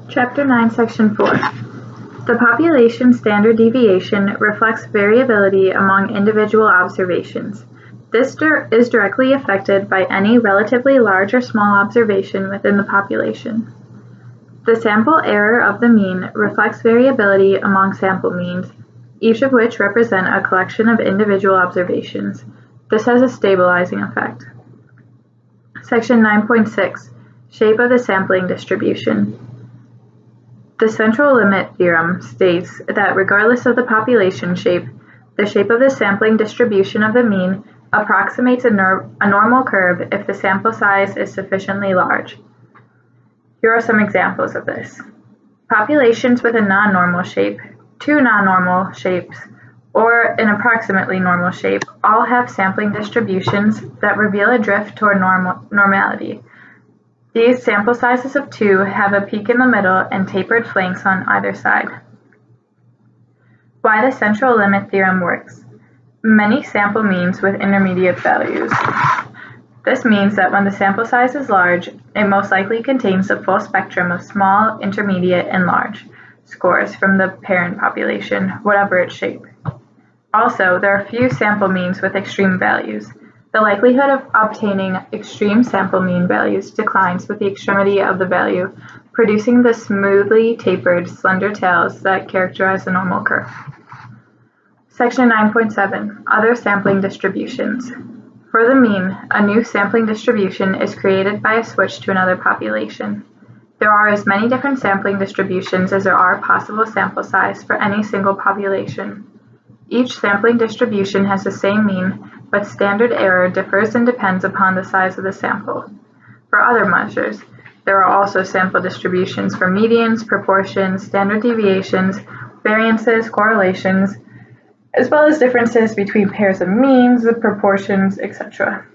Chapter 9, Section 4. The population standard deviation reflects variability among individual observations. This is directly affected by any relatively large or small observation within the population. The sample error of the mean reflects variability among sample means, each of which represent a collection of individual observations. This has a stabilizing effect. Section 9.6. Shape of the sampling distribution. The central limit theorem states that regardless of the population shape, the shape of the sampling distribution of the mean approximates a normal curve if the sample size is sufficiently large. Here are some examples of this. Populations with a non-normal shape, two non-normal shapes, or an approximately normal shape all have sampling distributions that reveal a drift toward normality. These sample sizes of 2 have a peak in the middle and tapered flanks on either side. Why the central limit theorem works. Many sample means with intermediate values. This means that when the sample size is large, it most likely contains the full spectrum of small, intermediate, and large scores from the parent population, whatever its shape. Also, there are few sample means with extreme values. The likelihood of obtaining extreme sample mean values declines with the extremity of the value, producing the smoothly tapered, slender tails that characterize the normal curve. Section 9.7. Other sampling distributions. For the mean, a new sampling distribution is created by a switch to another population. There are as many different sampling distributions as there are possible sample size for any single population. Each sampling distribution has the same mean, but standard error differs and depends upon the size of the sample. For other measures, there are also sample distributions for medians, proportions, standard deviations, variances, correlations, as well as differences between pairs of means, proportions, etc.